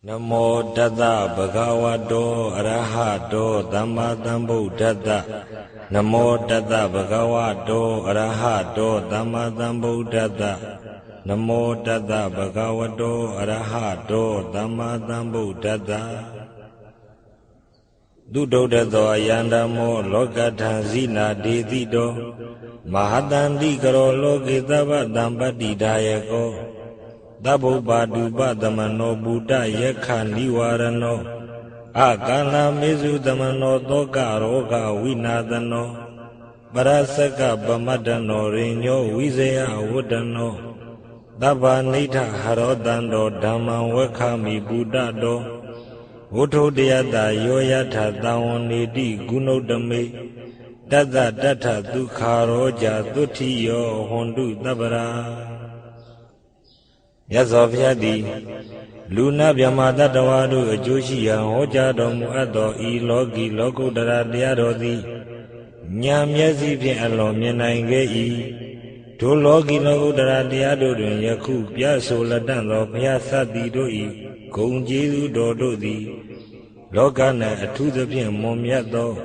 Namo Tassa Bhagavato Arahato Samma Sambuddhassa Namo Tassa Bhagavato Arahato Samma Sambuddhassa Namo Tassa Bhagavato Arahato Samma Sambuddhassa Duddho Ayandamo Lokathan Sina Dedito Mahatandi Karo Loke Sabba Dampati Dayako Dabbo Badupa Damano Buddha Yekha Niwarano Akala Mesu Damano Toka Roga Vinadano Parasaka Bamadano Rinyo Vizaya Vodano Dabba Nitha Harodando Dhamma Wakami Buddha Do Voto Deyata Yoyatha Tawoniti Gunodame Tata Tata Dukha Roja Duttiyo Hondu Tabara Yasofyadi Luna Vyamata Tawadu Joshiya Hoja Domu Ado I Logi Loku Dara Diarodi Nyamyasi Pin Alo Myenainge I To Logi Loku Dara Diarodi Yaku Pyaso Ladando Pyasati Do I Gonjesu Dodo Di Lokana Atuza Pin Momyato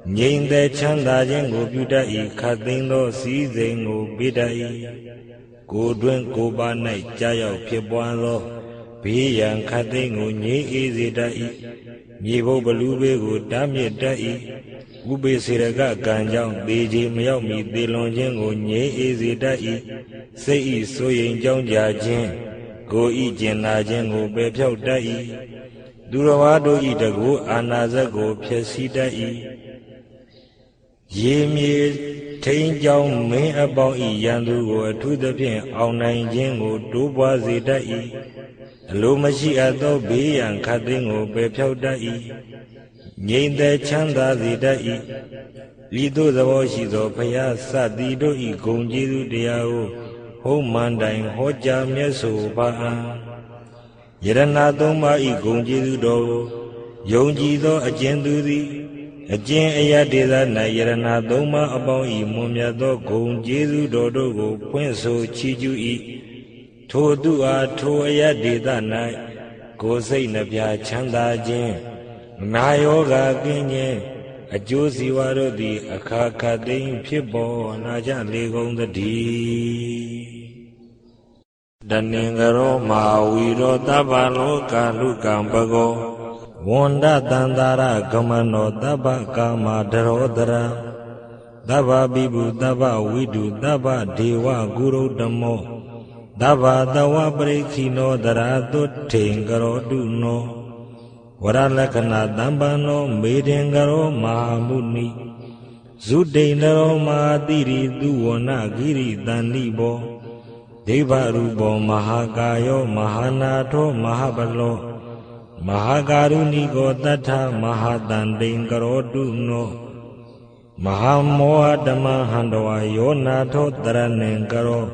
Nyinde Chanda Jengo Buddha I Kathindo Sizengo Bida I Godwin Goba Night Jayo Pibuano Piyan Katingo Nye Easy Dai Nivo Balube Go Damye Dai Ube Siraga Ganjang Deji Miyomi Delonjengo Nye Easy Dai Sei Soyin Jong Jajin Go I Jena Jengo Bepyo Dai Durawado Itago Anazago Piasi Dai Yemye Tain Jong May about Yandu to the Pin Online Jingo Duba Zidai Lumashi Ado Be and Kadingo Bepyo Dai Yin the Chanda Zidai Lido the Washizo Paya Sadido I Gonjidu Diao Home Mandine Hoja Meso Paan Yerana Doma I Gonjidu Do Yonjido Agendudi Ajin Ayadida Nayarana Doma about Imumyado Gon Jesu Dodo Quenso Chiju I Todua To Ayadida Night Go say Nabia Chanda Jin Nayoga Ginye a Josi Wado di Akaka Ding Pibo Najan Legon the D Daningaro Mawiro Tabalo Kalukam Bago Wanda Dandara Gamano Daba Kama Darodara Daba Bibu Daba Widu Daba Dewa Guru Damo Daba Dawa Brekino Darado Tengaro Duno Waralakana Dambano Medengaro Mahamuni Zudenaro Madiri Duona Giri Danibo Deva Rubo Mahagayo Mahanato Mahabalo Mahagaruni Godata Mahadandingaro Duno Mahamoa Dama Handawa Yonato Daranengaro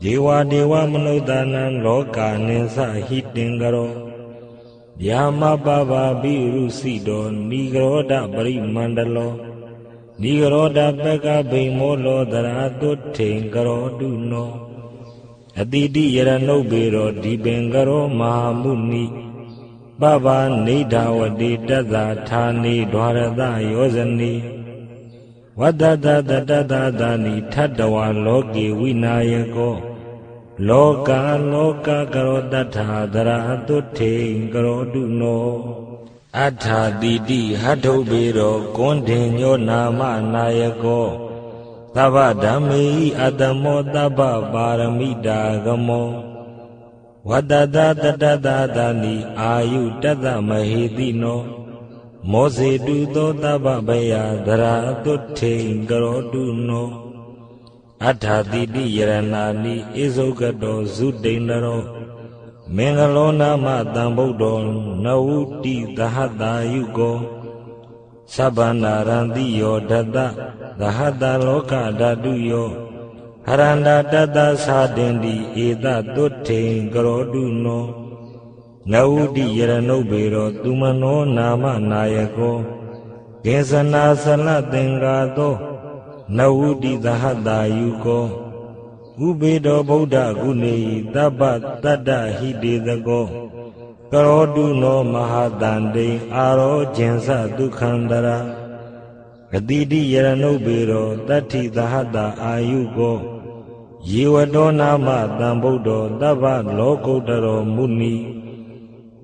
Dewa Dewa Manodanan Loka Nensa Hitingaro Yama Baba Biru Sido Nigroda Bari Mandalo Nigroda Bega Bimolo Darato Tengaro Duno Adidi Yerano Biro Dibengaro Mahamuni Baba Nidawadi Dada Tani Dwarada Yozani Wadada Dada Dani Tadawa Logi Vinayako Loka Loka Garodata Daratu Garoduno Ata Didi Hatobiro Gondinyo Nama Nayako Tava Dami Adamo Daba Baramida Gamo Wadada Dada Dani Ayu Dada Mahidino Mose Dudo Daba Baya Daratu Garoduno Ata Didi Yeranani Izogado Zudenaro Mengalona Madambodo Nauti Dahada Yugo Sabana Randiyo Dada Dahada Loka Daduyo Haranda Dada Sadendi Eda Dote Garoduno Naudi Yerano Biro Dumano Nama Nayako Gesana Salatengado Naudi Dahada Yuko Ubedo Boda Gune Daba Dada Hidedago ကရောတုနောမဟာတန္တိအာရောဂျင်္စဒုက္ခန္တရာဂတိတိယရဏုပေရောတတ္ထိသဟတအာယုကောယေဝတောနာမတံဗုဒ္ဓောတဗ္ဗလောကုတ္တရောမုနိ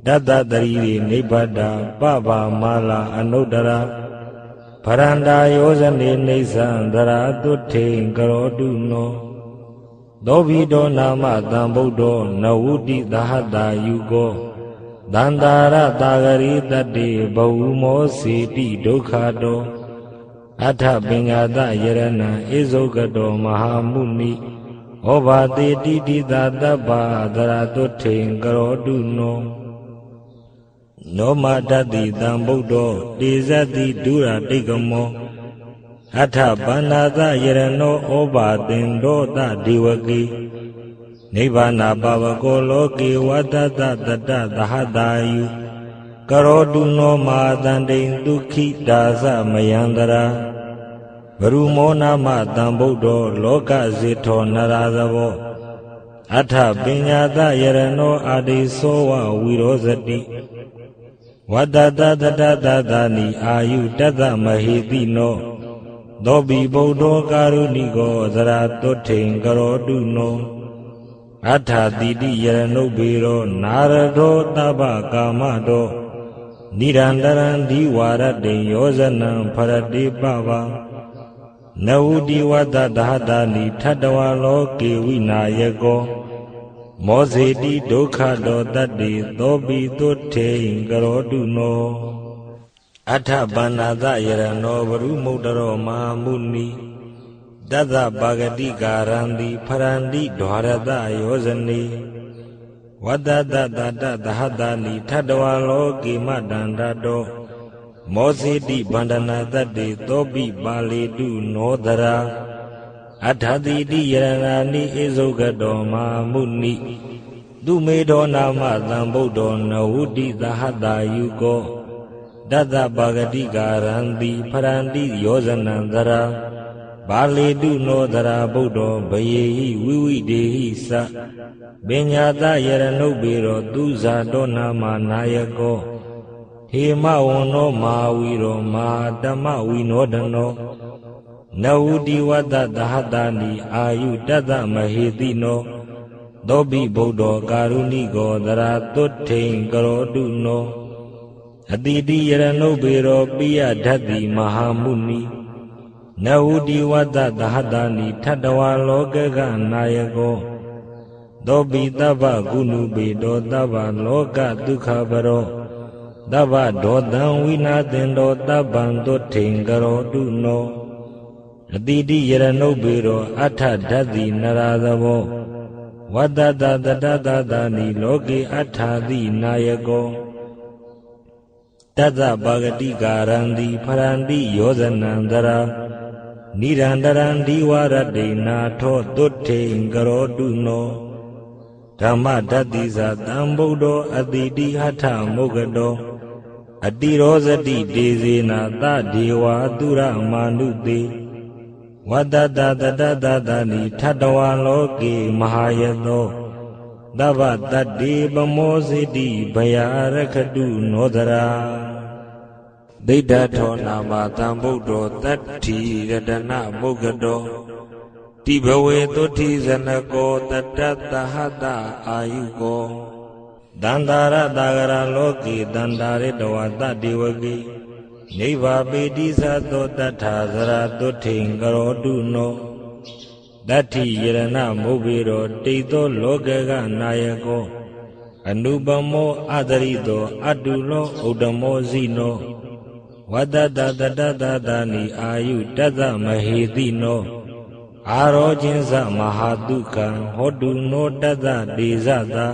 တတ္တတရီနိဗ္ဗတပပမာလာအနုတ္တရာဗရန္တာယောဇနေနေသံသရာတုထေကရောတုနောသောဘိတောနာမတံဗုဒ္ဓောနဝုတိသဟတယုကောသန္တာရတာဂရိတတေဘဝမောစေတိဒုက္ခတောအထပင်္ဂတယရဏံဣဇုကတောမဟာမုနိဩဘာတိတိတိသာတပ္ပသရတုထေကရောတုနောနောမတတိတံဗုဒ္ဓောတေဇတိဒုရတိကမောအထပန္နာသယရဏောဩဘာတင်ဒောတဒေဝကေနိဗ္ဗာနပဝကောလောကေဝတ္တတတတသဟတာယုကရောတုနောမဟာတန္တိဒုက္ခိဒါသမယန္တရာဘရုမောနာမတံဗုဒ္ဓောလောကဇေထောနရာသဘောအထပညာတယရဏောအာတိသောဝဝိရောဇတိဝတ္တတတတတတနိအာယုတတမဟေတိနောသောဘိဗုဒ္ဓောကာရုဏိကောသရတုထေကရောတုနောအထတိတိယရဏုဘေရောနာရတောတပ္ပကာမတောနိရန္တရံဒီဝါရတေယောဇနံဖရတိပဝံနဝုတိဝတ္တဒဟတာနိထတဝါလောကေဝိနာယကောမောဇေတိဒုက္ခတောတတ္တိသောဘိတုထေကရောတုနောအထပန္နာသယရဏောဘရုမုဒ္ဒရောမဟာမုနိတတ္တပါဂတိကာရံတိဖရန္တိဒွါရတယောဇနေဝတ္တတတတသဟတာနိထတဝါလောကေမတန္တတောမောဇေတိဗန္ဒနာတတ္တေသောပိပါလေတုနောဒရာအထတိတိယရဏာနိဣဇုကတောမဟာမုနိသူမေသောနာမသံဗုဒ္ဓောနဝုတိသဟတာယုကောတတ္တပါဂတိကာရံတိဖရန္တိယောဇနံဒရာဘာလေတုနောဒရာဗုဒ္ဓောဘယေဟိဝိဝိဒေဟိသပညာတယရဏုပေရောသူဇာတောနာမနာယကောဟေမဝန္နောမဟာဝီရောမဟာတမဝိနောဒနောနဝုတိဝတ္တသဟတာနိအာယုတတမဟေတိနောသောဘိဗုဒ္ဓောကာရုဏိကောသရတုထေကရောတုနောအတိတိယရဏုပေရောပိယဓတ္တိမဟာမုနိနဝုတိဝတ္တသဟတာနိထတဝါလောကကနာယကောသောဘိတဗ္ဗကုဏုပေတောတဗ္ဗလောကဒုက္ခပရောတဗ္ဗဒောတံဝိနာတင်တောတဗ္ဗံတုထေကရောတုနောအတိတိယရဏုပေရောအထဓတ္တိနရာသဘောဝတ္တတတတတတနိလောကေအထာတိနာယကောတတ္တပါဂတိကာရံတိဖရန္တိယောဇနံဒရာနိရန္တရံဒီဝရတေနာထောတုထေကရောတုနောဓမ္မဓတ္တိဇာတံဗုဒ္ဓောအတိတိဟထမုဂတောအတိရောဇတိဒေဇေနာတဒေဝသုရမာနုတေဝတ္တတတတတတနိထတဝါလောကေမဟာယသောတဗ္ဗတတ္တိပမောစေတိဘယာရခတုနောဒရာဒိဋ္ဌထောနာမတံဗုဒ္ဓောတတ္ထိရတနာမုဂတောတိဘဝေတုထိဇနကောတတတသဟတအာယုကောတန္တာရတာဂရလောကေတန္တာရေတဝတတေဝကေနိဗ္ဗာပေတိသသောတထာဇရာတုထေကရောတုနောတတ္ထိယရဏမုဗ္ဗေရောတိသောလောကကနာယကောအနုပမောအတရိတောအတုလောဥဒ္ဓမောဇိနောဝတ္တတတတတတနိအာယုတတမဟေတိနောအာရောကျင်းသမဟာတုခံဟောတုနောတတတေဇတာ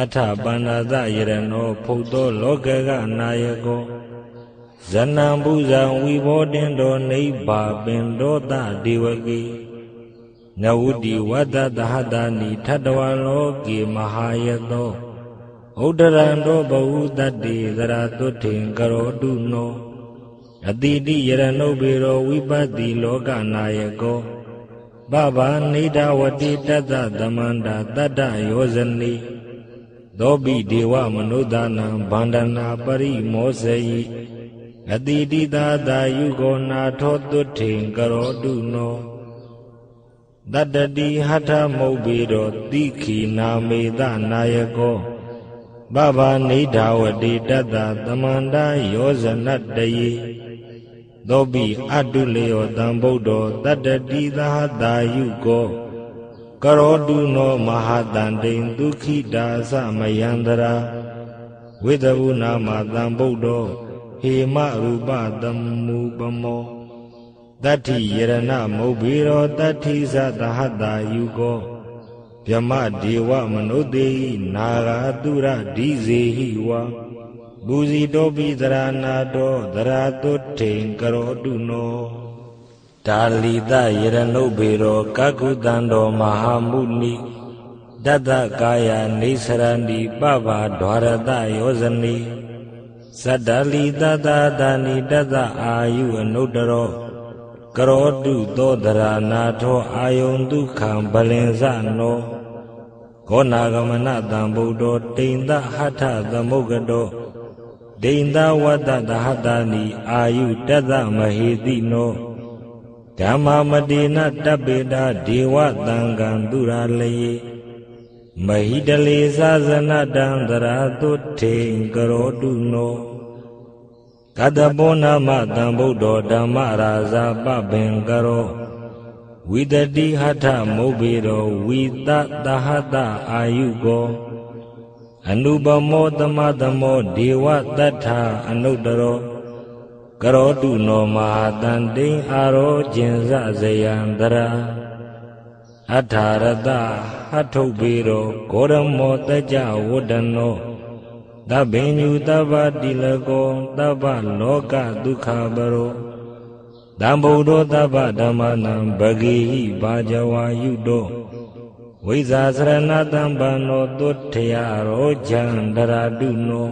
အထပန္နာသယရဏောဖုတ်သောလောကကနာယကောဇနံပုဇံဝိဘောတင်တောနိဗ္ဗာပင်တောတဒေဝကေနဝုတိဝတ္တသဟတာနိထတဝါလောကေမဟာယသောဥဒ္ဒရံတောဘဝတတ္တိသရတုထေကရောတုနောအတိတိယရဏုပေရောဝိပတ္တိလောကနာယကောပဗာနေဒဝတိတတ္တသမန္တာတတ္တယောဇနိ သောပိဒေဝမနုဿာနံဗန္ဒနာပရိမောစေယိအတိတိသာသာယုဂောနာထောတုထေံကရောတုနောတတ္တတိဟထမုတ်ပေတောတိခိနာမေသနာယကောဘဗာနေဓာဝတိတတ္တသမန္တယောဇနတ္တယေသောပိအတုလယောတံဗုဒ္ဓောတတ္တတိသာသာယုကောကရောတုနောမဟာတန္တိဒုခိတာသမယန္တရာဝိသဝုနာမတံဗုဒ္ဓောဟေမရူပတမူပမောတတ္ထိယရဏမုတ်ဘိရောတတ္ထိသသဟတာယုကောဗျမဒေဝမနုဿေဟိနာဂာတုရဒိဇေဟိဝါဘူဇီတောပိသရဏတောသရတုထေံကရောတုနောဒါလီတယရဏုဘေရောကကုတံတောမဟာမုနိတတ္တကာယနေစရဏိပပဒွါရတယောဇနိသတ္တလီတတတာနိတတ္တအာယုအနုတ္တရောကရောတုသောတရဏထောအာယုန်ဒုက္ခံဗလင်ဇနောခောနာဂမနတံဗုဒ္ဓောတိန်တဟထသမုဂ္ဂတောဒိန်တဝတ္တသဟတာနိအာယုတတ္တမဟေတိနောဓမ္မာမတေနတပ္ပေတာဒေဝတံကံသူရာလေမဟိတလေသာဇနတံသရတုထေံကရောတုနောကတဘောနာမတံဗုဒ္ဓောဓမ္မရာဇာပပင်ကရောဝိတတိဟထမုတ်ဘေရောဝိတသဟတအာယုကောအနုပမောသမတမောဒေဝတတ္ထာအနုတ္တရောကရောတုနောမဟာတန္တိအာရောကျင်စဇယံတရာအထာရတဟထုဘေရောဂောရမောတကြဝဒ္ဒနောသဗ္ဗညုတဗ္ဗတိလကောသဗ္ဗလောကဒုက္ခပရောတံဗုဒ္ဓောသဗ္ဗဓမ္မနံဘဂေဟိဘာဇဝါယုတောဝိဇာစရဏတံပန္နောသုထယရောဇံတရာတုနော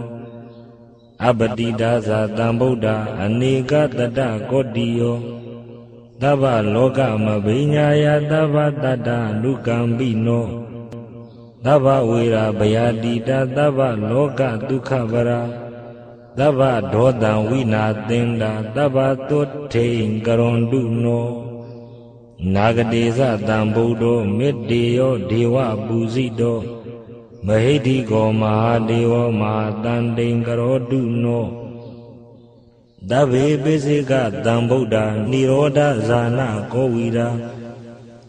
အပတိဒါဇာတံဗုဒ္ဓအနေကတတ္တကောတိယောသဗ္ဗလောကမဘိညာယသဗ္ဗတတ္တနုကံပိနောသဗ္ဗဝေရာဘယာတိတသဗ္ဗလောကဒုက္ခပရာသဗ္ဗဒောတံဝိနာသင်္တာသဗ္ဗသုထေံကရွန်တုနောနာဂတေသတံဗုဒ္ဓောမေတ္တေယောဒေဝပူဇိတောမဟိတိကောမဟာဒေဝမဟာတန္တိံကရောတုနောသဗ္ဗေပိစိကတံဗုဒ္ဓနိရောဓဇာနာကောဝိရာ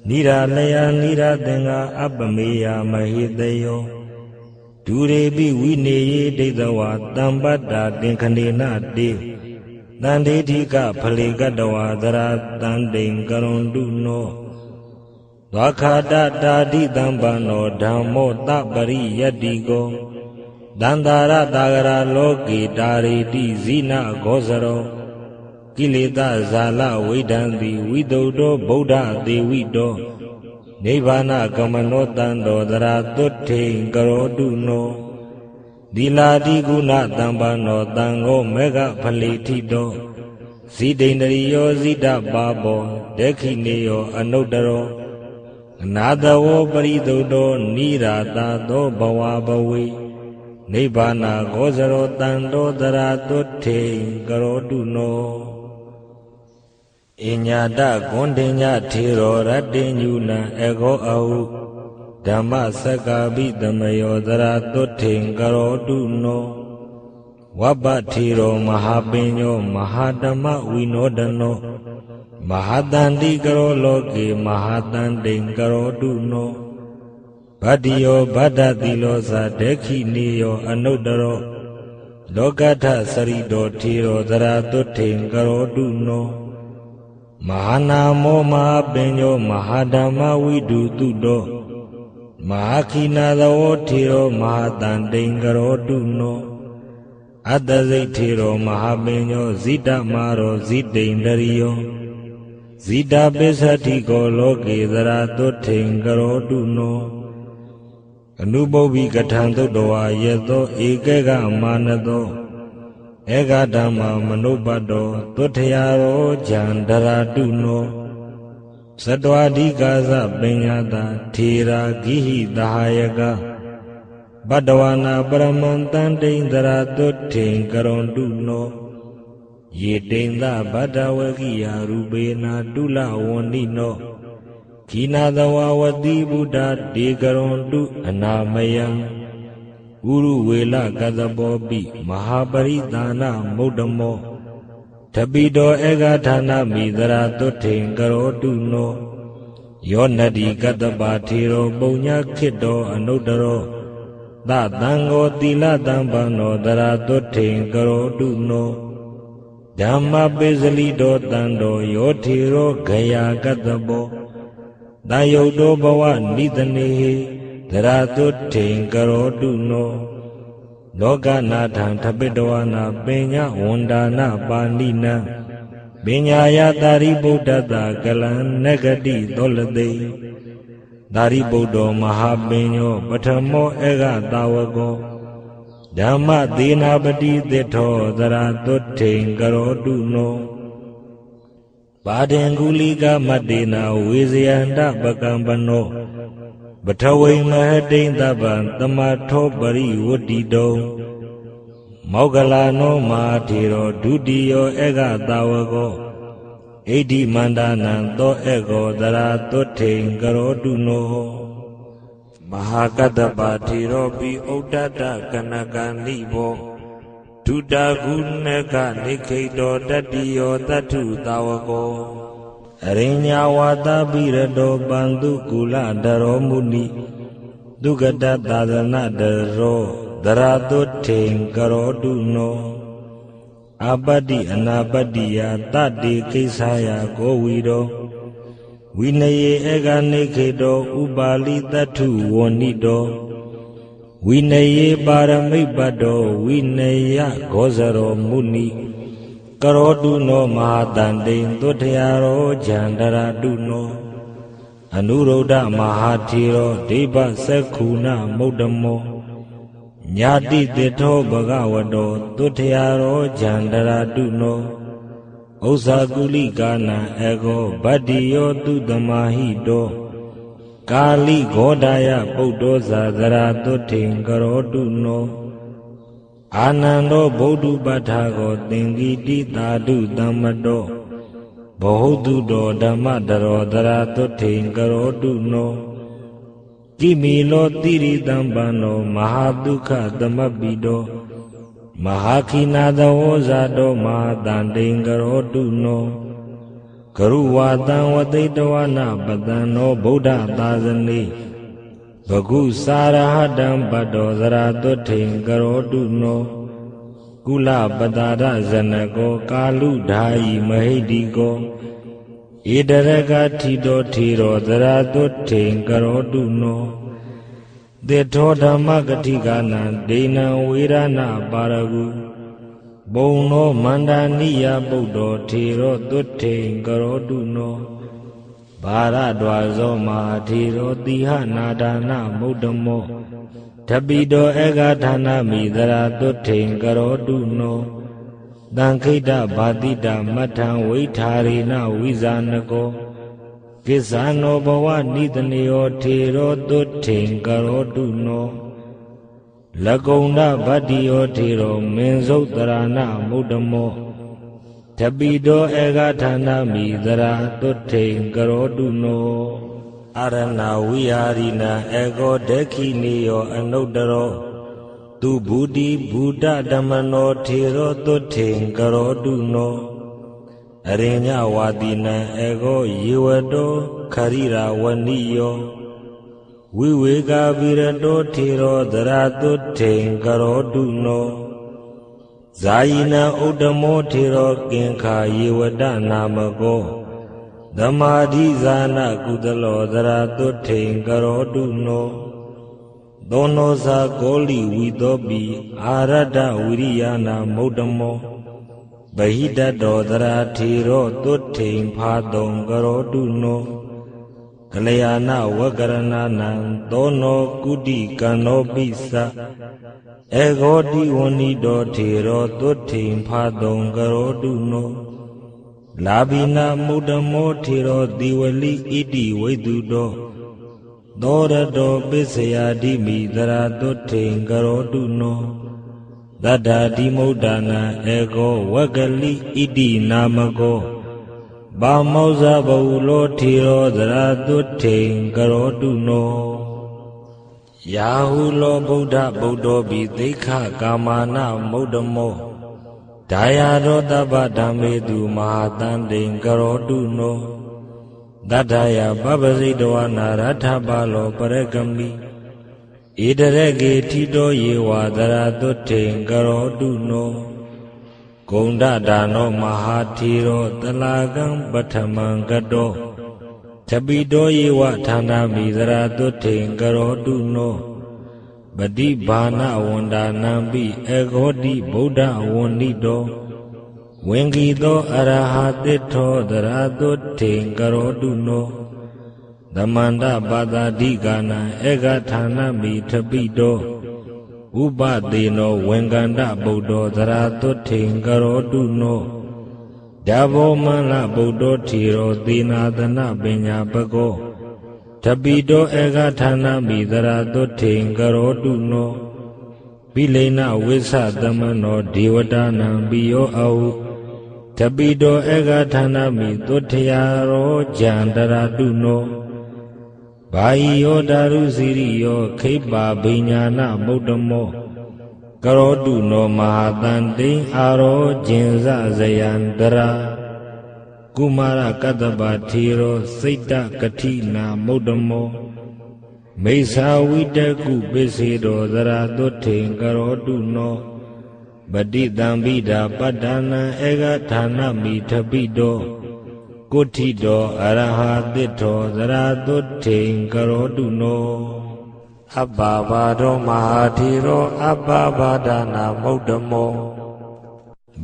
နိရာလယနိရာသင်္ဃအပမေယမဟိတယောဒုရေပိဝိနေယေဒိဋ္ဌဝါတံပတ္တာတင်ခဏေနတေတန္တေတိကဖလေကတဝါသရတန္တိံကရွန်တုနောဝါခာတတာတိတံပန္နောဓမ္မောတပရိယတ္တိကောတန္တာရတာဂရာလောကေတာရိတိဇိနဂောဇရောကိလေသာဇာလဝိဒံတိဝိတုဒ္ဓောဗုဒ္ဓသေဝိတောနိဗ္ဗာနကမနောတံတောသရသုထေံကရောတုနောသီလာတိကုဏတံပန္နောတံဃောမေဃဖလေထိတောဇိတိန္ဒရိယောဇိတပါဘောဒေခိနေယောအနုတ္တရောအနာတဝောပရိသုဒ္ဓောနိရာတာသောဘဝဘဝေနိဗ္ဗာနဂောဇရောတံတောသရသုထေံကရောတုနောအညာတဂွန်တင်ညထေရောရတ္တိညုနံအဂောအဟုဓမ္မစက္ကာပိတမယောသရသုထေံကရောတုနောဝပ္ပထေရောမဟာပင်ညောမဟာဓမ္မဝိနောဒနောမဟာတန္တိကရောလောကေမဟာတန္တိံကရောတုနောဗတ္တိယောဗတ္တတိလောသာဒေခိနေယောအနုတ္တရောလောကထစရိတောထေရောသရသုထေံကရောတုနောမဟာနာမောမဟာပင်ညောမဟာဓမ္မဝိဒုတုတောမဟာခိနာသဝောထေရောမဟာတန္တိံကရောတုနောအတ္တစိတ်ထေရောမဟာပင်ညောဇိတမာရောဇိတိန္ဒရိယောဇိတာပိစ္ဆတိကောလောကေသရသုထေံကရောတုနောအနုပုဗ္ဗိကထံသုတ္တဝါယေသောဧကေကမာနသောဧကဓမ္မမနုပတ္တောသုထယရောဂျံဒရာတုနောသတ္တဝါဓိကာသပညာတာထေရာဂိဟိသဟာယကပ Badawana Paramantan Dindra Tutin Karonduno Yedinda Badawagia Rubena Dula Wonino Kina Dawawadi Buddha Digarondu Anamayam Guru Vela Gadabobi Mahabaridana Mudamo Tabido Egatana Midra Tutin Karoduno Yonadi Gadabatiro Bonya Kido Anudaro Da Dango Dila Dambano Dara Tutin Karoduno Dhamma Bezali Do Dando Yotiro Gaya Gadabo Dayodo Bawa Nidanihi Dara Tutin Karoduno Loga Nathan Tabidoana Benya Wondana Banina Benya Yatari Buddha Galan Negadi Dolade Dari Buddha Mahabenyo Patamo Ega Dawago Dhamma Dinabadi Deto Dara Tutin Karoduno Badenguliga Madina Vizayanda Bagambano Batawai Mahadin Daban Tamato Bari Wudido Mogalano Matiro Dudio Ega Dawago Edi Mandana Do Ego Dara Tutin Karoduno Mahakadabatiro Bi Odada Kanaganibo Tuda Gunega Nikido Dadio Datu Dawago Arinya Wata Birado Bandu Kula Daro Muni Dugada Dadana Daro Dara Tutin Karoduno Abadi Anabadiya Tadi Kisaya Gowido Winaye Ega Nikido Ubali Datu Wonido Winaye Baramibado Winaya Gozaro Muni Karoduno Mahadandin Dutayaro Jandara Duno Anuroda Mahatiro Deba Sekuna Mudamo Nyadi Deto Bagawado Dutayaro Jandara Duno Osaguli Gana Ego Badiyo Dudamahido Kali Godaya Buddho Zadara Tutin Karoduno Anando Bodhu Batago Dingidi Dadu Damado Bohududo Damadaro Dara Tutin Karoduno Kimilo Tiri Dambano Mahaduka Damabido Mahakinada Ozado Mahadandin Karoduno Karuwadan Wadidwana Badano Buddha Dazani Bagu Sarahadam Bado Zaratutin Karoduno Kula Badada Zanago Kalu Dai Mahidigo Idarega Tido Tiro Zaratutin Karoduno Deto Dhamagatigana Dena Virana Baragu Bono Mandaniya Buddho Tiro Tutin Karoduno Baradwazo Mahatiro Diha Nadana Mudamo Tabido Egatana Midara Tutin Karoduno Dankita Badida Matan Vitarina Vizanago Kisano Bawa Nidaniyo Tiro Tutin Karoduno Lagona Badiyo Tiro Menzotarana Mudamo Tabido Egatana Midara Tutin Karoduno Arana Viyarina Ego Dekiniyo Anudaro Tu Buddhi Buddha Damano Tiro Tutin Karoduno Arinya Wadina Ego Yiwado Karira Waniyo Viveka Virado Tiro Dara Tutin Karoduno Zayina Udamo Tiro Kinka Yiwada Namago Dhamadhi Zana Kudalo Dara Tutin Karoduno Dono Sa Goli Vidobi Arada Viriyana Mudamo Bahida Dodara Tiro Tutin Padon Karoduno Kalayana Wagaranana Dono Kudi Kanobisa Ego Diwani Do Tiro Tutin Padon Karoduno Labina Mudamo Tiro Diwali Idi Vedudo သောရတောပစ္စယတိမိသရာတုထိန်ကရောတုနောသတ္တာတိမုဒ္ဒနာဧကောဝဂလိဣတိနာမကောဘာမောဇဘဝလောထေရောသရာတုထိန်ကရောတုနောယာဟုလောဗုဒ္ဓဗုဒ္ဓောပိသိက္ခကာမနာမုဒ္ဓမောဒါယရောတပ္ပဓမ္မေတုမဟာတန္တိကရောတုနောတတ္ထယပပ္ပစိတဝနာရထပါလောပရကမိဣတရကေထိတောယေဝသရာတုထိန်ကရောတုနောဂုဏ္ဍဒါနောမဟာထေရောတလာကံပထမံကတောသပိတောယေဝဌာနာမိသရာတုထိန်ကရောတုနောပတိဘာနဝန္ဒာနံပိဧကောတိဗုဒ္ဓဝန္နိတောဝင်္ဂီသောအရဟတိထောသရာတုထိန်ကရောတုနောသမန္တပါတာဓိကနာဧကဌာနမိထပိတောဥပသေနောဝင်္ကန္တဗုဒ္ဓောသရာတုထိန်ကရောတုနောဓဘောမန္လဗုဒ္ဓောထေရောသေနာသနပညာပကောထပိတောဧကဌာနမိသရာတုထိန်ကရောတုနောပိလိနဝိသသမနောဒေဝတာနံပိယောအဟုထပိတောဧကဌာနမိသုထယာရောဂျန္တရာတုနောဘာဟိယောဓာရုစီရိယောခိပ္ပါဘိညာဏမုဒ္ဓမောကရောတုနောမဟာတန္တိအာရောဂျင်ဇဇယန္တရာကုမာရကတ္တပထေရောစိတ်တကတိနာမုဒ္ဓမောမိစ္ဆာဝိတကုပစ္စေတောသရာတုထိန်ကရောတုနောပတိတံပိဒာပတ္တနာဧကဌာနမိထပိတောကုဋ္ဌိတောအရဟတိထောသရာတုထိန်ကရောတုနောအပ္ပဘာဒောမဟာထေရောအပ္ပဘာဒနာမုဒ္ဓမော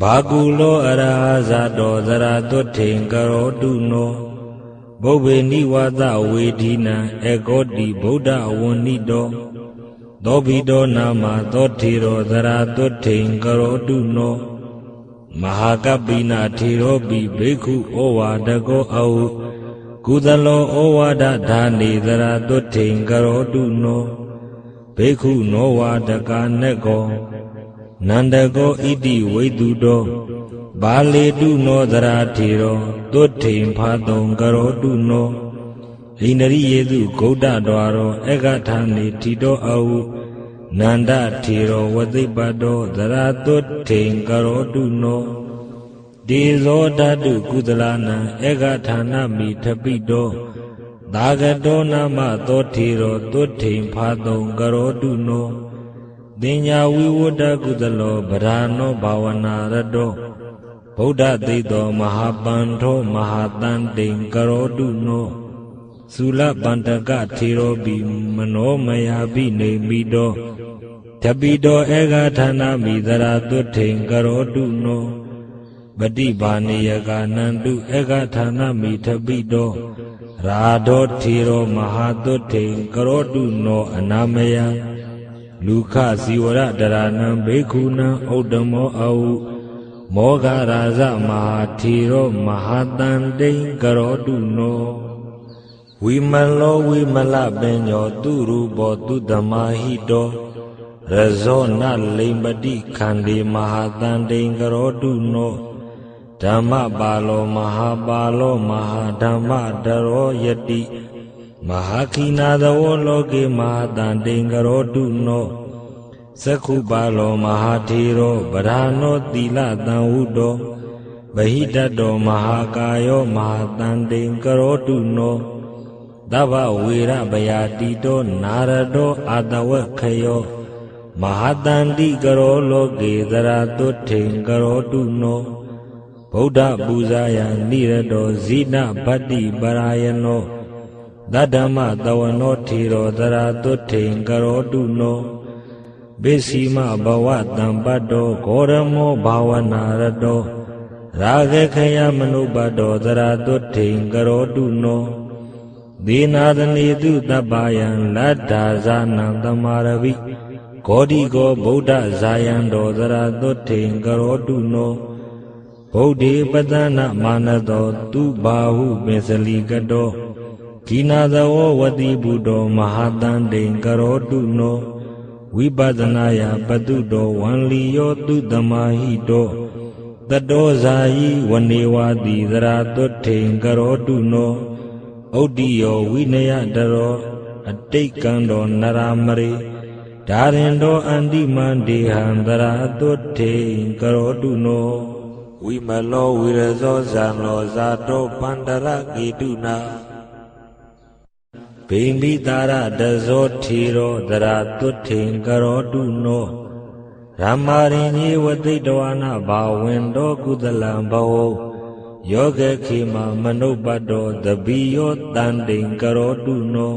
ဘာကုလောအရဟဇတောသရာတုထိန်ကရောတုနောဘုဗ္ဗေနိဝါဒဝေဒိနံဧကောတိဗုဒ္ဓဝန္နိတောသောဘိတောနာမသောထေရောသရာတုထိန်ကရောတုနောမဟာကပ္ပိနာထေရောပိဘိက္ခုဩဝါဒကောအဟုကုသလောဩဝါဒဓာနေသရာတုထိန်ကရောတုနောဘိက္ခုနောဝါဒကာနေကောနန္ဒကောဣတိဝိတုတောဘာလေတုနောသရာထေရောတုထိန်ဖာတုံကရောတုနောဣန္ဒရိယေတုဂௌတ္တဒွါရောဧကထာနေထိတောအဟုနန္ဒထေရောဝသိပ္ပတောသရာတုထိန်ကရောတုနောဒေဇောဓာတုကုသလနံဧကဌာနမိထပိတောသာဂတောနာမသောထေရောတုထိန်ဖာတုံကရောတုနောတင်ညာဝိဝတ္တကုသလောဗရာနောဘာဝနာရတောဗုဒ္ဓသိတောမဟာပန္ထောမဟာတန္တိကရောတုနောသုလပန္တကထေရောပိမနောမယာပိနေမိတောဓပိတောဧကဌာနမိသရာတုထိန်ကရောတုနောပฏิဘာနေယကနန္တုဧကဌာနမိထပိတောရာဒောထေရောမဟာတုထိန်ကရောတုနောအနာမယလူခဇီဝရတရဏံဘေခုနံဥဒ္ဓမောအဟုမောဂရာဇမဟာထေရောမဟာတန္တိကရောတုနောဝိမလောဝိမလပင်ညောသူရူပောသူဓမ္မာဟိတောရဇောနလိမ္ပတိခန္ဒီမဟာတန္တိကရောတုနောဓမ္မပါလောမဟာပါလောမဟာဓမ္မတရောယတိမဟာခိနာသဝလောကေမဟာတန္တိကရောတုနောသက္ခုပါလောမဟာထေရောဗရာနောသီလတံဟုတောဗဟိတတောမဟာကာယောမဟာတန္တိကရောတုနောသဗ္ဗဝေရဗယာတိတောနာရတောအာတဝခယောမဟာတန္တိကရောလောကေသရာတုထိန်ကရောတုနောဗုဒ္ဓပူဇာယနိရတောဇိနဗတ္တိပရာယနောသတ္တမတဝနောထေရောသရာတုထိန်ကရောတုနောဘိစီမဘဝတံပတ္တောဂောရမောဘာဝနာရတောရာဂခယမနုပတ္တောသရာတုထိန်ကရောတုနောဒေနာသနေတုတပ္ပယံလတ္တာဇာနံသမာရဝိဂောတိကောဗုဒ္ဓဇာယံတောသရာတုထိန်ကရောတုနောဗုဒ္ဓေပတနာမာနတောသူဘာဟုပင်စလီကတော ကိနာသဝဝတိဘုဒ္ဓောမဟာတန္တိံကရောတုနောဝိပဿနာယပတုတောဝံလီယောတုတမဟိတောတတောဇာယိဝနေဝတိသရာတုထိံကရောတုနောဩဒ္ဓိယောဝိနယတရောအတိတ်ကံတော်နရမရိဒါရင်တော်အန္တိမန္တေဟံသရာတုထိံကရောတုနောဝိမလောဝိရဇောဇံလောဇာတောပန္တရကေတုနာဘိမ္ပိတာရတဇောထေရောသရာတုထိံကရောတုနောရမ္မာရင်ကြီးဝတိတဝနာဘာဝင်တော်ကုသလံဘောယောဂခေမမနုပတ္တောတပိယောတန္တိံကရောတုနော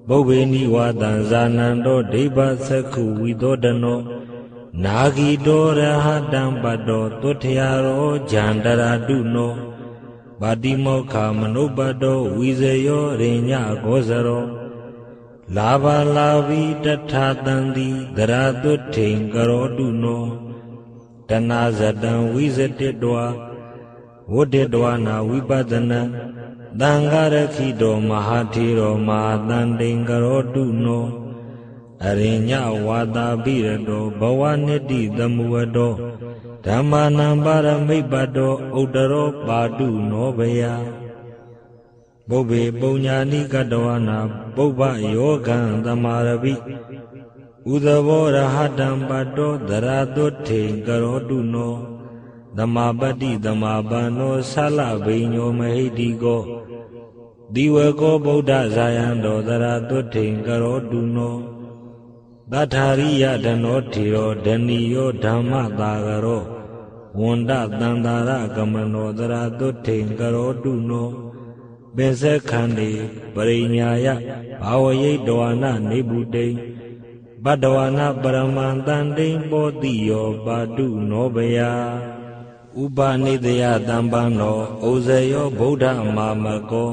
ဘုဗ္ဗေနိဝါတံဇာနန္တောဒိဗ္ဗသက္ခုဝိသောတနောနာဂီတောရဟတံပတ္တောသုထရာရောဂျန္တရာတုနောပါတိမောခမနုပတ္တောဝိဇယောရိညဂောဇရောလာဘလာဘိတထာတံတိသရာတုထိံကရောတုနောတဏဇတံဝိဇတိတောဝဋ္ဌေတောနာဝိပဿနာသံဃာရခိတောမဟာထေရောမဟာတန္တိံကရောတုနောအရိညဝါတာပိရတောဘဝနိတိသမုဝတောဓမ္မာနံပါရမိပ္ပတောဥတ္တရောပါတုနောဘယဘုဗ္ဗေပုညာနိကတဝနာပုဗ္ဗယောဂံသမာရပိဥဒဘောရဟတံပတ္တောသရာတုထိံကရောတုနောသမာပတ္တိသမာပန္နောဆလဘိညောမဟိတိကောဒီဝကောဗုဒ္ဓဇာယံတောသရာတုထိံကရောတုနောသတ္ထာရိယဓနောထေရောဓနိယောဓမ္မတာကရောဝန္ဒတန္တာရကမနောသရာတုထိံကရောတုနောပင်စခန္တိပရိညာယဘာဝယိတဝနာနေဗုတိပတ္တဝနာပရမန္တန္တိပောတိယောပါတုနောဘယဥပနိတယတံပန္နောဩဇယောဗုဒ္ဓမာမကော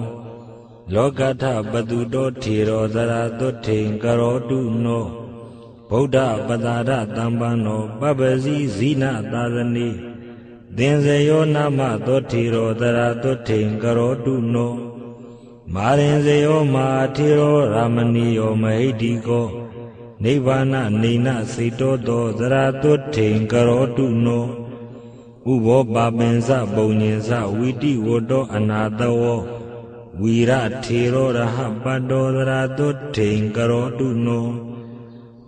လောကထပတုတောထေရောသရာတုထိံကရောတုနောဗုဒ္ဓပတာရတံပန္နောပပ္ပစီဇိနသာသနေသင်္ဇယောနာမသောထေရောသရာတုထိံကရောတုနောမာရင်ဇယောမာထေရောရာမဏီယောမဟိတိကောနိဗ္ဗာနနေနစေတောသောသရာတုထိံကရောတုနောဥဘောပါပင်စပုံညင်စဝိတိဝတ္တောအနာတဝောဝီရထေရောရဟပတ္တောသရာတုထိံကရောတုနော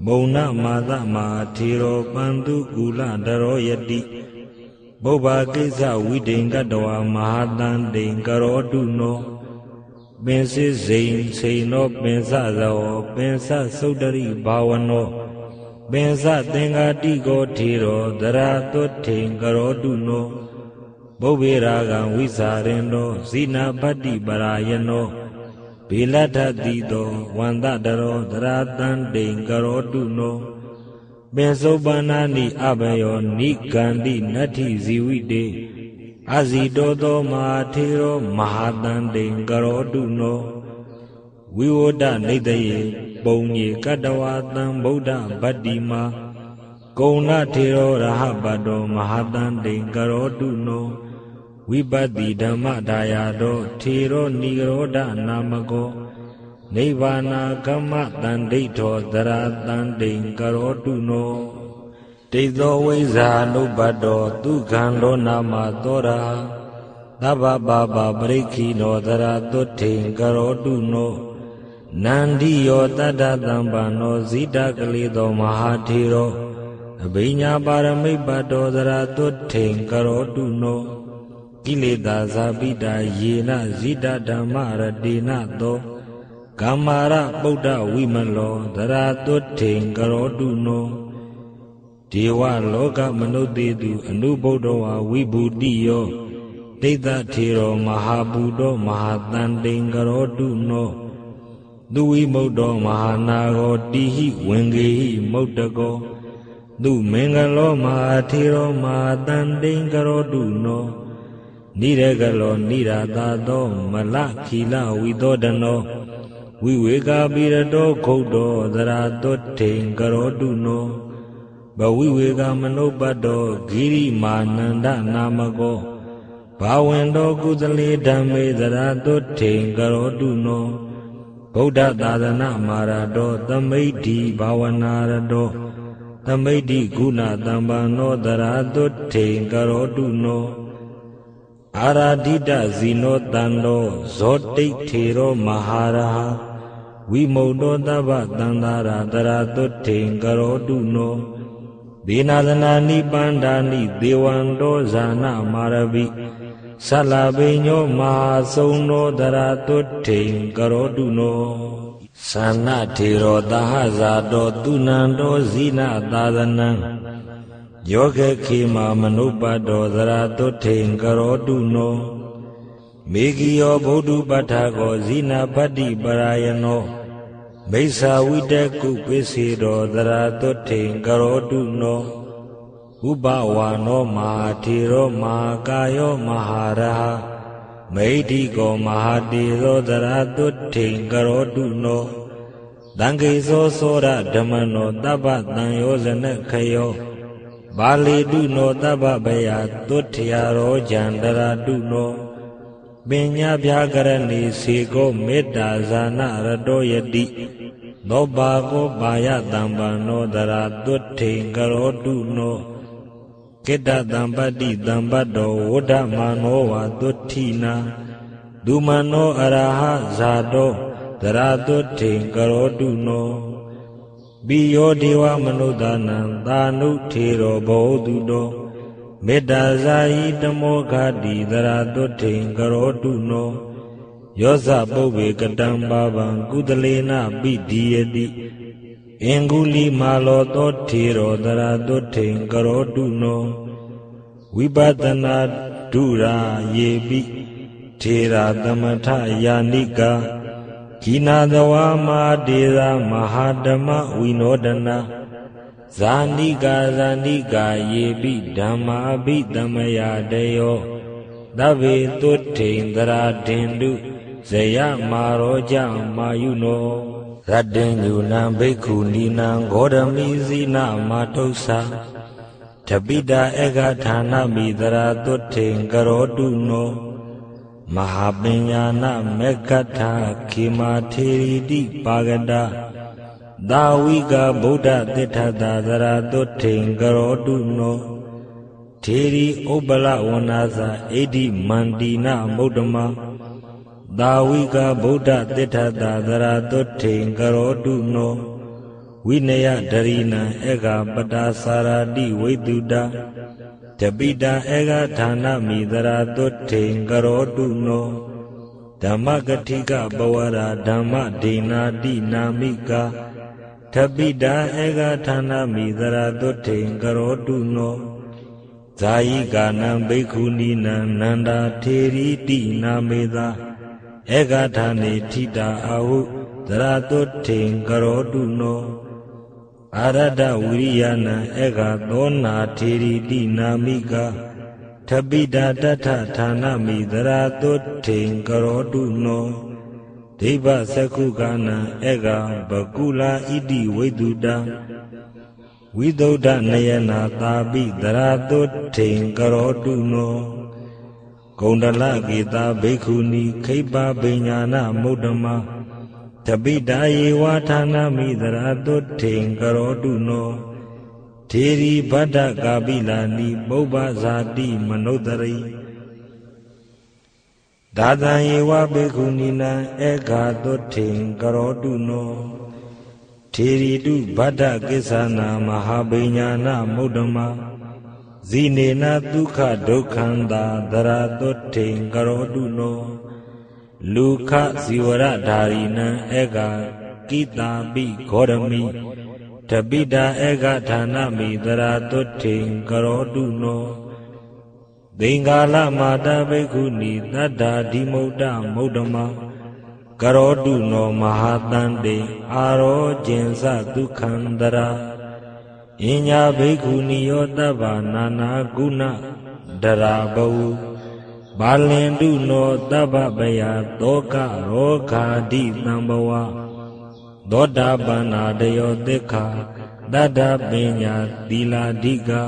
မုံနမာသမထေရောပန္တုကူလတရောယတိဘုဗ္ဗကိစ္စဝိတိံကတဝါမဟာတန္တိံကရောတုနောပင်စိစိန်စိန်နောပင်စဇောပင်စသုတ္တရိဘာဝနောပင်စသင်္ဃာတိကောထေရောသရာတုထိံကရောတုနောဘုဗ္ဗေရာဂံဝိစာရင်တောဇိနာပတ္တိပရာယနောဘိလထတိတောဝန္တတရောသရာတန္တိံကရောတုနောပင်စုပ္ပန္နာနိအဘယောနိကန္တိနတ္ထိဇီဝိတေအဇိတောသောမဟာထေရောမဟာတန္တိံကရောတုနောဝိဝဒ္ဒနိတယေပုံညေကတဝါတံဗုဒ္ဓဗတ္တိမာကုဏထေရောရဟပတ္တောမဟာတန္တိံကရောတုနောဝိပတ္တိဓမ္မဒါယတောထေရောနိရောဓနာမကောနိဗ္ဗာနာကမ္မတန္တိထောသရာတန္တိံကရောတုနောတိသောဝိဇာနုပတ္တောဒုက္ခံလောနာမသောရာသဗ္ဗပါပပရိခိနောသရာတုထိံကရောတုနောနန္ဒီယောတတ္တသံပန္နောဇိတကလေသောမဟာထေရောအဘိညာပါရမိပ္ပတ္တောသရာတုထိံကရောတုနောကိလေသာဇာပိတာယေနဇိတဓမ္မရတေနသောကမ္မာရပုဒ္ဒဝိမလောသရာတုထိံကရောတုနောဒေဝလောကမနုဿေတုအနုဗုဒ္ဓဝါဝိဘူတိယောဒိဋ္ဌထေရောမဟာဘူတောမဟာတန္တိံကရောတုနောသူဝိမုတ်တောမဟာနာဂောတိဟိဝင်္ဂေဟိမုတ်တကောသူမင်္ဂလောမဟာထေရောမဟာတန္တိံကရောတုနောနိရကလောနိရာတာသောမလခိလဝိသောဒနောဝိဝေကာပိရတောခုတ်တောသရာတုထိံကရောတုနောဘဝိဝေကမနုပတ္တောဂိရိမာနန္ဒနာမကောပ ဘာဝင်တော်ကုသလေဓမ္မေသရတုထိန်ကရောတုနောဗုဒ္ဓသာသနာမာရတောသမိဋ္ဌိဘာဝနာရတောသမိဋ္ဌိကုဏတံပန္နောသရတုထိန်ကရောတုနောအာရာဓိတဇီနောတန္တောဇောတိဋ္ဌေရောမဟာရဟဝိမု ṭo တဗ္ဗတန္တာရာတရာတုထိန်ကရောတုနောဒေနာသနာနိပန္ဒာနိဒေဝံတောဇာနာမာရဘိသလပိညောမဟာသုံနောတရာတုထိန်ကရောတုနောသန္နထေရောသဟဇာတောတုနံတောဇိနသာသနံယောဂခေမာမနုပတ္တောသရတုထိန်ကရောတုနောမေဂိယောဗုဒ္ဓပဋ္ဌာကောဇိနပတ္တိပရာယနောမိစ္ဆာဝိတကုပိစေတောသရတုထိန်ကရောတုနောဥပဝါနောမဟာထေရောမဟာကာယောမဟာရဟမိဋ္ဌိကောမဟာတေသောသရတုထိန်ကရောတုနောသံဃေသောသောရဓမ္မနောတပ္ပတံယောဇနခယောဘာလေတုနောတပ္ပဗယတုထရာရောဂျန္တရာတုနောပညာဗျာကရဏီစေကောမေတ္တာဇာနာရတောယတိသောဘာကောဘာယတံပန္နောတရာတုထိန်ကရောတုနောကိတ္တတံပတ္တိတံပတ္တောဝဋ္ဌမနောဝါတုထိနာဒုမနောအရဟဇာတောတရာတုထိန်ကရောတုနောပိယောဒေဝမနုဿာနံသာနုထေရောဘောတုတောမေတ္တာဇာယိတမောဃတိသရတုထိန်ကရောတုနောယောဇပုဗ္ဗေကတံပါပံကုသလေနပိဒီယတိအင်္ဂုလိမာလောတောထေရောသရတုထိန်ကရောတုနောဝိပဿနာဒုရာယေပိထေရာသမထယာနိကာခိနာသဝါမာဒေရာမဟာဓမ္မဝိနောဒနာဇာနိကာယေပိဓမ္မာပိသမယတယောသဗ္ဗေတုထိန်သရာဒင်တုဇယမာရောကြမာယုနောရတ္တညုနံဘိက္ခုနီနံဂေါရမိဇိနမာတု္ဆာတပိတာဧကဌာနမိသရာတုထိန်ကရောတုနောမဟာပညာနာမေကထာခေမာထေရီတိပါကတာသာဝိကဗုဒ္ဓသစ္ထတာသရတုထိန်ကရောတုနောထေရီဥပ္ပလဝနာဇာဣတိမန္တိနမုဒ္ဓမသာဝိကဗုဒ္ဓသစ္ထတာသရတုထိန်ကရောတုနောဝိနယဒရိနံဧကပတာစာရတိဝိတုတာတပိတာဧကဌာနမိသရာတုထိန်ကရောတုနောဓမ္မကတိကပဝရာဓမ္မဒိနာတိနာမိကာတပိတာဧကဌာနမိသရာတုထိန်ကရောတုနောဇာယိကာနံဘိက္ခုနီနံနန္ဒာထေရီတိနာမေသာဧကဌာနေထိတာအာဟုသရာတုထိန်ကရောတုနောအာရဒဝိရိယနံဧကသောနာထေရီတိနာမိကာထပိတာတထဌာနမိသရာတုထိန်ကရောတုနောဒိဗ္ဗသက္ခုကနံဧကဘကုလာဣတိဝိတုတာဝိသုဒ္ဓနယနာသာပိသရာတုထိန်ကရောတုနောဂုဏ္ဍလကေတာဘိက္ခုနီခိပ္ပပညာနာမုဒ္ဓမာတပိတာယေဝဌာနမိသရာတုထိန်ကရောတုနောထေရီဗတ္တကာပိလာနိပုဗ္ဗဇာတိမနုဿရိဒါသံယေဝဘိက္ခုနီနံဧကတုထိန်ကရောတုနောထေရီတုဗတ္တကိစ္ဆနာမဟာပညာနာမုဒ္ဓမာဇိနေနဒုက္ခဒုက္ခန္တာသရာတုထိန်ကရောတုနောလူခဇီဝရဓာရီနံဧကကိတာပိဂေါရမိတပိတာဧကဌာနမိသရာတုထိန်ကရောတုနောသင်္ကာလမာတာဘိက္ခုနီတတ္ထာဓိမုဒ္ဒမုဒ္ဓမာကရောတုနောမဟာတန္တေအာရောကျင်စဒုက္ခန္တရာအညညာဘိက္ခုနီယောတဗ္ဗနာနာကုဏဒရာဘဝဘာလင်တုနောတဗ္ဗဗယသောကရောဂာတိသံဘဝသောတာပန္နာတယောသစ္ခာတတ္ထပညာသီလာဓိကာ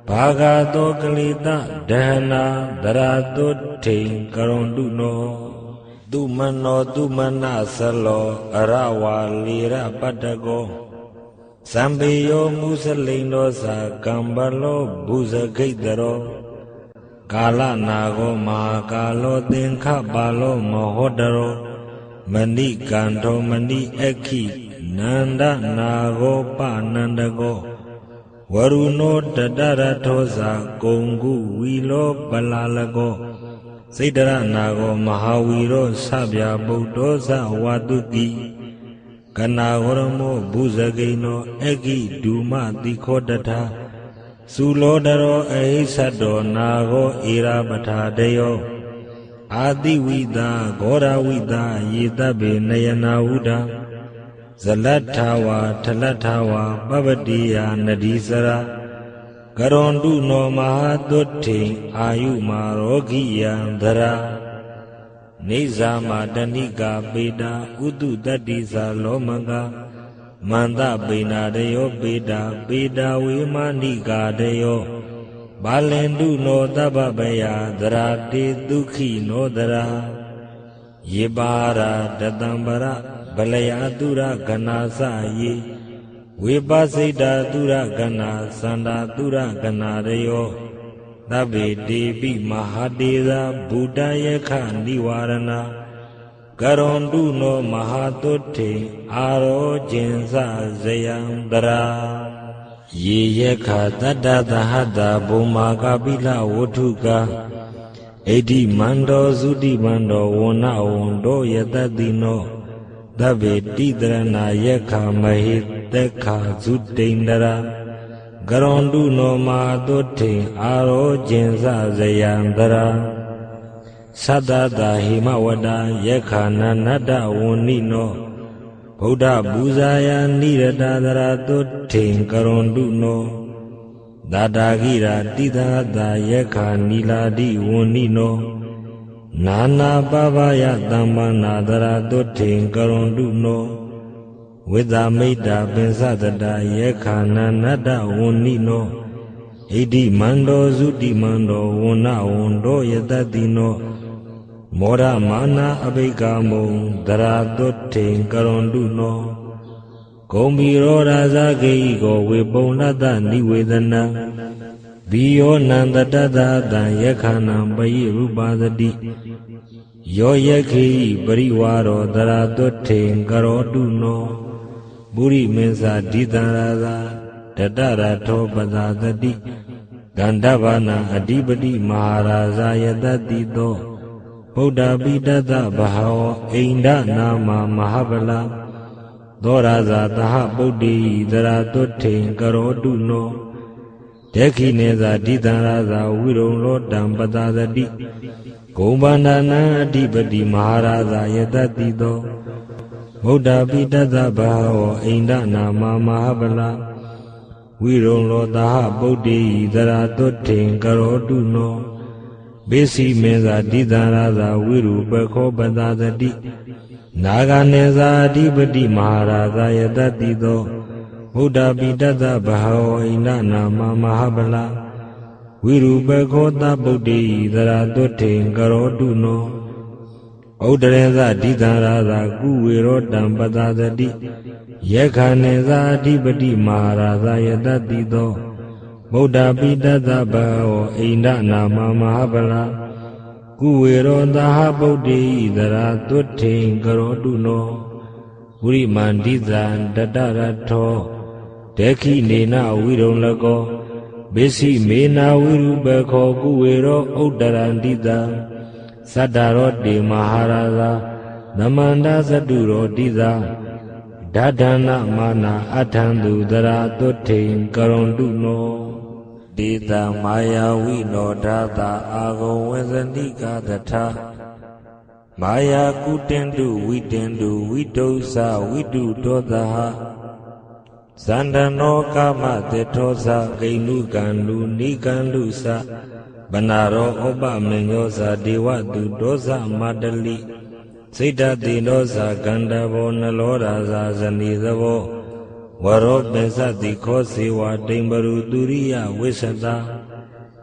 ဘာဂတောကလိတဒဟနာဒရာတုထိန်ကရွန်တုနောသူမနောသူမနဆလောအရဝါလီရပတ္တကောသံဘေယောမုစလိန်သောသာကံဘလောဘုဇဂိတရောကာလနာကောမဟာကာလောသင်္ခပါလောမဟောတရောမဏိကန္ထောမဏိအခိနန္ဒနာကောပနန္ဒကောဝရုဏောတတရထောသာကုံကုဝီလောပလာလကောစိတ္တရနာကောမဟာဝီရောသဗျာဗုဒ္ဓောသဝါတုတိကနာဝရမောဘုဇဂိနောအဂိဒုမတိခောတထာသုလောတရောအဟိသတ္တောနာကောဧရာပထာတယောအာတိဝိတာဂောရဝိတာယေတဗ္ဗေနယနာဝုဒာဇလတ္ထာဝါထလတ္ထာဝါပပတိယနဒီစရာကရွန်တုနောမဟာတုထိန်အာယုမာရောဂိယံဒရာနေဇာမတဏိကာပေတာဥတုတတ္တိဇာလောမကမန္တပေနာတယောပေတာပေတာဝေမဏိကာတယောဘာလင်တုနောတပ္ပပယဒရာတေဒုခိနောဒရာယေပါရာတတံပရဗလယတုရဂနာစယေဝေပစိတာတုရဂနာသန္တာတုရဂနာရယောသဗ္ဗေတေပိမဟာတေသာဗုဒ္ဓယခနိဝရဏကရွန်တုနောမဟာတုထိန်အာရောကျင်စဇယံတရာယေယခတတ္တသဟတဘုမာကပိလဝဋ္ထုကာဣတိမန္တောသုတိမန္တောဝဏဝန္တောယတတိနောသဗ္ဗေတိတရဏယက္ခမဟိသက်ခာဇုတိန္ဒရာကရွန်တုနောမဟာတုထိန်အာရောကျင်စဇယံတရာသတ္တတဟိမဝတ္တယက္ခဏနတ္တဝန္နိနောဗုဒ္ဓပူဇာယနိရတသရတုထိန်ကရွန်တုနောသာတာဂိရာတိသာတယက္ခနီလာတိဝန္နိနောနာနာပပယသမ္ပန္နာသရတုထိန်ကရွန်တုနောဝိသမိတ္တာပင်စတတယက္ခဏနတ္တဝန္နိနောဣတိမန္တောသုတိမန္တောဝဏဝန္တောယတတိနောမောရမာနာအဘိကာမုံဒရာတုထိန်ကရွန်တုနောဂုံဘီရောရာဇဂေဤကိုဝေပုံလတ္တနိဝေဒနံဘီယောနန္တတတတံယက္ခဏံပယိရူပါသတိယောယခေဤပရိဝါရောဒရာတုထိန်ကရောတုနောပုရိမင်းစာဒိတံရာဇာတတရထောပသာသတိဂန္ဓဗနာအဓိပတိမဟာရာဇာယတတိသောဗုဒ္ဓပိတတဘဟဝအိန္ဒနာမမဟာဗလာသောရာဇာသဟပုဒ္ဓိသရာတုထိန်ကရောတုနောဒက္ခိနေသာဒိတံရာဇာဝိရုံလောတံပသာသတိဂုံဗန္ဒနာအဓိပတိမဟာရာဇာယတတိသောဗုဒ္ဓပိတတဘဟဝအိန္ဒနာမမဟာဗလာဝိရုံလောသဟပုဒ္ဓိသရာတုထိန်ကရောတုနောဘေစီမေသာဒိတံရာဇာဝိရူပခောပသာသတိနာဂနေသာအဓိပတိမဟာရာဇာယတတိသောဗုဒ္ဓပိတတဘဟဝအိန္ဒနာမမဟာဗလာဝိရူပခောသပုဒ္ဓိသရာတုထိန်ကရောတုနောဥဒရေသဒိတံရာဇာကုဝေရောတံပသာသတိယက္ခနေသာအဓိပတိမဟာရာဇာယတတိသောဗုဒ္ဓပိတတဘဟဝအိန္ဒနာမမဟာဗလာကုဝေရောသဟပုဒ္ဓိသရာတုထိန်ကရောတုနောဝိရိမန္တိဇံတတရထောဒက္ခိနေနဝိရုံလကောဘေစီမေနာဝိရူပခောကုဝေရောဥဒ္ဒရန္တိတံသတ္တရောတေမဟာရာဇာသမန္တသတုရောတိသာဓာဒနာမာနာအထံသူသရာတုထိန်ကရွန်တုနောဒေတံမာယာဝိနောဓာတာအာဂုံဝေဇဏိကသထမာယာကုတင်တုဝိတင်တုဝိတုသဝိတုတောသဟဇန္တနောကာမတေထောသဂိဏုကံလူနိကံလူသဗနာရောဥပမေညောသဒေဝတုဒောသမတလိစိတ္တတိနောသကန္တဘောနလောရာဇာဇနီသဘော ဝရောပင်စတိခောစေဝတိံပရုသူရိယဝိသတာ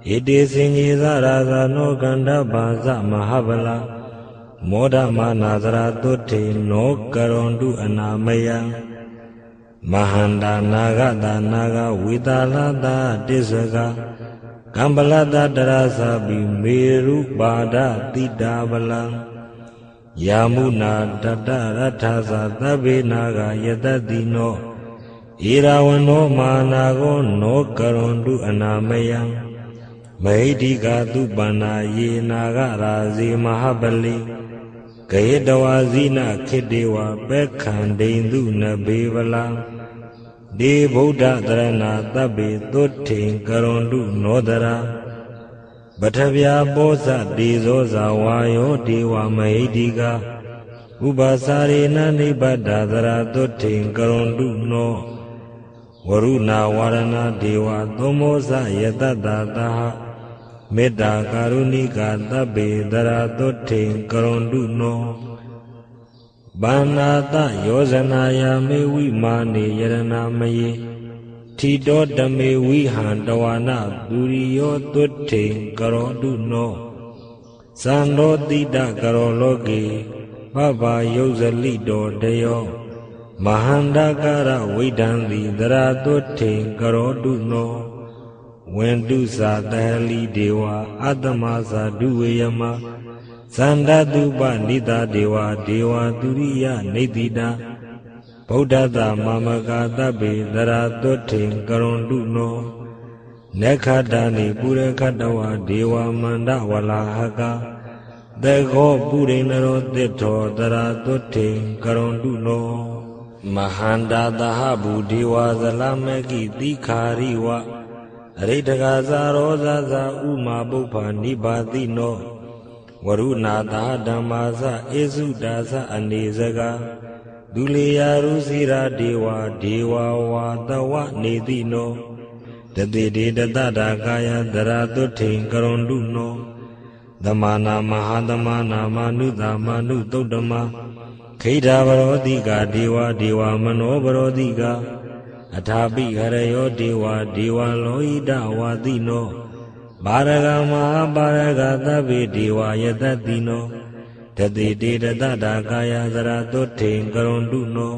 ဣတိစင်ကြီးသရာဇာနောကန္တဘာဇမဟာဗလာမောဒမာနာသရာတုထေနောကရွန်တုအနာမယံမဟန္တာနာဂတာနာဂဝိတာလတာတိစ္စကကံပလတတရသာပိမေရုပါဒတိတာဗလံယာမုနာတတရထသာသဗ္ဗေနာဂယတတိနောဣရာဝနောမာနာကောနောကရွန်တုအနာမယံမဟိတိကာတုပန္နာယေနာဂရာဇေမဟာပလိဂယေတဝါဇိနခိတေဝပက္ခန္ဒိန္တုနဘေဝလံဒေဗုဒ္ဓတရဏသဗ္ဗေသုထေကရွန်တုနောဒရာပထဗျာပောဇတေဇောဇာဝါယောဒေဝမဟိတိကာဥပစာရေနနိဗ္ဗတသရာသုထေကရွန်တုနောဝရုဏဝရဏဒေဝသောမောဇယတတတာမေတ္တာကာရုဏိကာသဗ္ဗေသရာသုထေကရွန်တုနောဘာနာတယောဇနာယာမေဝိမာနေယရဏမယေထီတောတမေဝိဟံတဝါနသူရိယောသုထေကရောတုနောသံတော်တိတကရောလောကေဘဗာယုဇလိတောတယောမဟန္တာကာရဝိဒံတိသရာသုထေကရောတုနောဝန္တုသာတဟလိဒေဝအတ္တမသာဒုဝေယမသန္တတုပနိတာဒေဝဒေဝသူရိယနေတိတာဗုဒ္ဓတမမကာသဗ္ဗေသရာသုထေကရွန်တုနောနက္ခတာနိပုရခတဝဒေဝမန္တဝလာဟကသေခောပုရိနရောတိထောသရာသုထေကရွန်တုနောမဟန္တာသဟဗုဒေဝဇလမေကိတိခာရိဝအရိတကဇာရောဇာဇာဥမာပုပ္ပာနိဘာတိနောဝရုဏသာဓမ္မာသဧစုတာသအနေစကဒုလေယာရုစီရာဒေဝဒေဝဝါတဝနေတိနောတတိတေတတတာကာယသရာသုထေကရွန်တုနောသမနာမဟာသမနာမနုသာမနုသုတ္တမခိဓာဗရောတိကာဒေဝဒေဝမနောဗရောတိကာအထာပိဟရယောဒေဝဒေဝလောဟိတဝါတိနောဘာရဂမဟာဘာရဂသဗ္ဗေဒေဝယတတိနောတတိတေတတတာကာယသရာသုထေကရွန်တုနော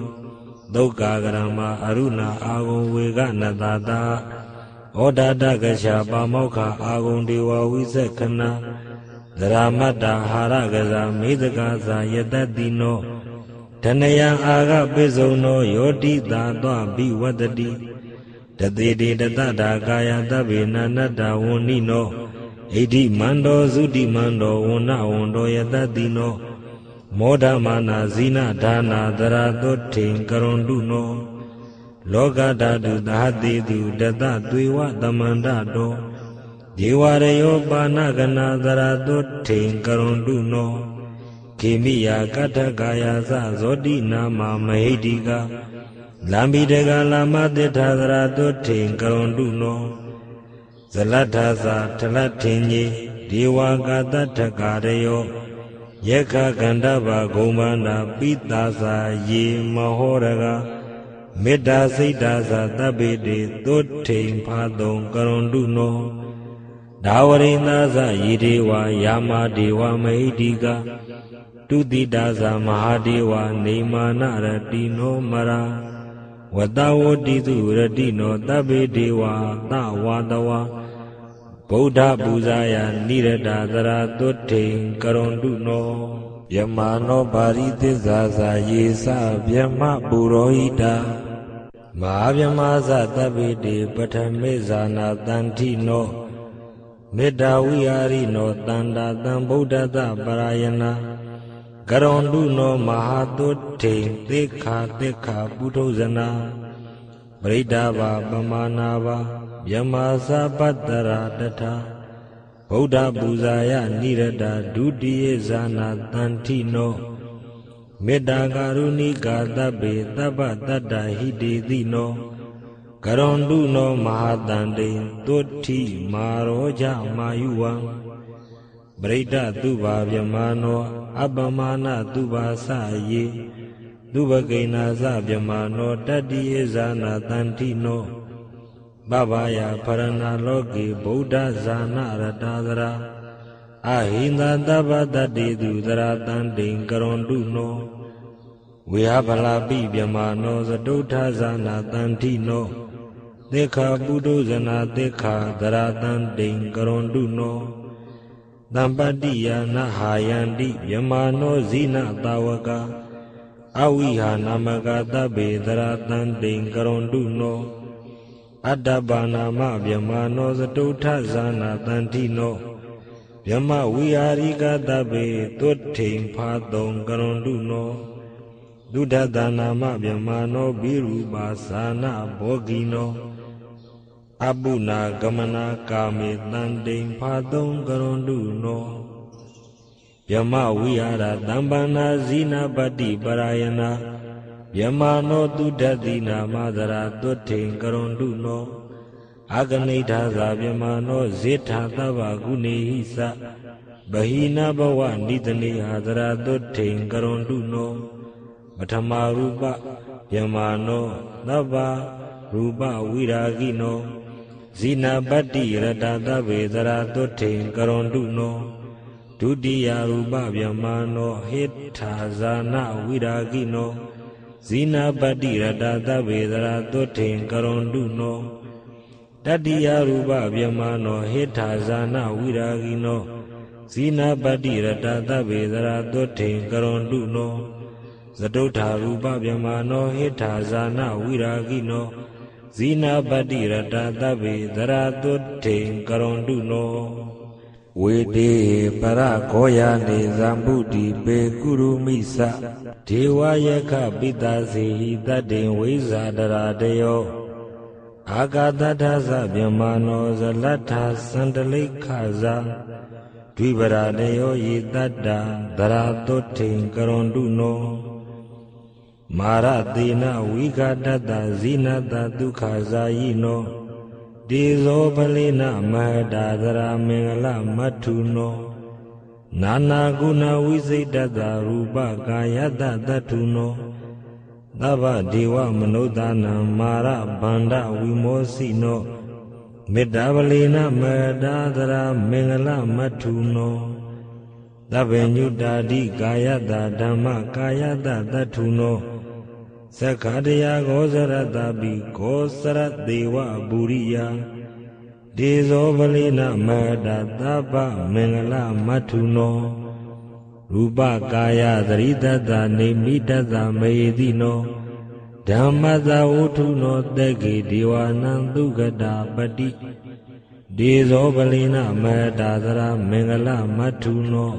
ဒုက္ခဂရမအရုဏအာဂုံဝေကနတတာဩဒတကရှပါမောက္ခအာဂုံဒေဝဝိသခဏသရမတ္တဟာရကဇာမေသကဇာယတတိနောဓနယံအာဂပိစုံနောယောတိတာသောဘိဝတ္တိတတိတေတတတာကာယသဗ္ဗေနန္တဝန္နိနောဣတိမန္တောသုတိမန္တောဝန္နဝန္တောယတတိနောမောဓမာနာဇိနဒါနာသရာသုထေကရွန်တုနောလောကဓာတုသဟတိတုတတသွေဝသမန္တတောဒေဝရယောပါဏကနာသရာသုထေကရွန်တုနောခေမိယာကထကာယသဇောတိနာမမဟိတိကာလံဘိတကလာမတိထာသရာသုထေကရွန်တုနောဇလထသာထလထင်ကြီးဒေဝကာတထကာရယောယက္ခကန္တဗဂုံမာနာပိတာသာယေမဟောရကမေတ္တာစိတ်တာသာတဗ္ဗေတေသုထေဖာတုံကရွန်တုနောဒါဝရိန္ဒသာယေဒေဝယာမဒေဝမဟိတိကာတုတိတာသာမဟာဒေဝနေမာနရတိနောမရာဝတဝတိတုရတိနောတဗ္ဗေဒေဝသဝါတဝါဗုဒ္ဓပူဇာယနိရတသရာသုထေကရွန်တုနောယမနောပါရိသစ္စာသာယေသဗျမပုရောဟိတာမဟာဗျမသတဗ္ဗေတေပထမေဇာနာတန္တိနောမေတ္တာဝိဟာရိနောတန္တာတံဗုဒ္ဓတပရာယနာကရွန်တုနောမဟာသုထေသေခာသေခာပုထုဇနာပရိဒာဘာပမာနာဘာယမသာပတ္တရာတထာဗုဒ္ဓပူဇာယနိရတဒုတိယဇာနာတန္တိနောမေတ္တာကာရုဏိကာသဗ္ဗေသဗ္ဗတတ္တဟိတေတိနောကရွန်တုနောမဟာတန္တေသုတ္ထိမာရောကြမာယုဝံပရိဒ္ဓတုဘာဗြမာနောအပ္ပမာနတုဘာသယေ သူဘဂိနာဇဗြဟ္မာနောတတ္တိယဇာနာတန္တိနောပဗာယဖရဏလောကေဗုဒ္ဓဇာနာရတာသရာအဟိန္ဒသဗ္ဗတတ္တိသူသရာတန္တိံကရွန်တုနောဝေဟဗလာပိဗြဟ္မာနောသတုထဇာနာတန္တိနောသေခာပုဒုဇနာသေခာသရာတန္တိံကရွန်တုနောတံပတ္တိယနာဟာယန္တိဗြဟ္မာနောဇိနတာဝကအဝိဟာနာမကသဗ္ဗေသရာတန္တိံကရွန်တုနောအတ္တပါဏာမဗြဟ္မာနောသတုထဇာနာတန္တိနောဗြဟ္မဝိဟာရိကသဗ္ဗေသွတ်ထိန်ဖာတုံကရွန်တုနောဒုဒ္ဒတနာမဗြဟ္မာနောဘိရူပါဇာနာဘောဂိနောအပုနာဂမနာကာမေတန္တိံဖာတုံကရွန်တုနောဗြဟ္မဝိဟာရတံပန္နာဇိနာပတ္တိပရာယနာဗြဟ္မာနောတုဒ္ဒတိနာမသရာသွတ်ထိန်ကရွန်တုနောအဂနိဋ္ဌာသာဗြဟ္မာနောဇေထာသဗ္ဗဂုဏေဟိသဗဟိနဘဝနိတနေဟာသရာသွတ်ထိန်ကရွန်တုနောပထမရူပဗြဟ္မာနောသဗ္ဗရူပဝိရာဂိနောဇိနာပတ္တိရတသဗ္ဗေသရာသွတ်ထိန်ကရွန်တုနောဒုတိယရူပဗြဟ္မာနောဟိထာဇာနာဝိရာဂိနောဇိနာပတ္တိရတသဗ္ဗေသရာသွတ်ထိန်ကရွန်တုနောတတိယရူပဗြဟ္မာနောဟိထာဇာနာဝိရာဂိနောဇိနာပတ္တိရတသဗ္ဗေသရာသွတ်ထိန်ကရွန်တုနောသတုထာရူပဗြဟ္မာနောဟိထာဇာနာဝိရာဂိနောဇိနာပတ္တိရတသဗ္ဗေသရာသွတ်ထိန်ကရွန်တုနောဝေတေပရခောယာနေဇံဗုတိပေကုရုမိသဒေဝယခပိတစေဟိတတ္တေဝိဇာတရာတယောအာဂတထသဗြဟ္မာနောဇလတ္ထာစန္တလိခာဇာဒွိပရာတယောယိတတ္တာသရာသွတ်ထိန်ကရွန်တုနောမာရသေနဝိဃတတဇိနတဒုက္ခဇာယိနောတေဇောပလိနမဟတာသရာမင်္ဂလမတ္ထုနောနာနာကုဏဝိစိတတရူပကာယတတတ္ထုနောသဗ္ဗဒေဝမနုဿာနံမာရဗန္ဒဝိမောစီနောမေတ္တာပလိနမဟတာသရာမင်္ဂလမတ္ထုနောသဗ္ဗညုတာတိကာယတဓမ္မကာယတတတ္ထုနောသက္ခတယဂောဇရတပိဂောစရတေဝပုရိယဒေဇောပလိနမဟတာသဗ္ဗမင်္ဂလမတ္ထုနောရူပကာယသရိတတနေမိတတမေတိနောဓမ္မသဝုထုနောတက္ကေဒေဝနံသုဂတာပတိဒေဇောပလိနမဟတာသရမင်္ဂလမတ္ထုနော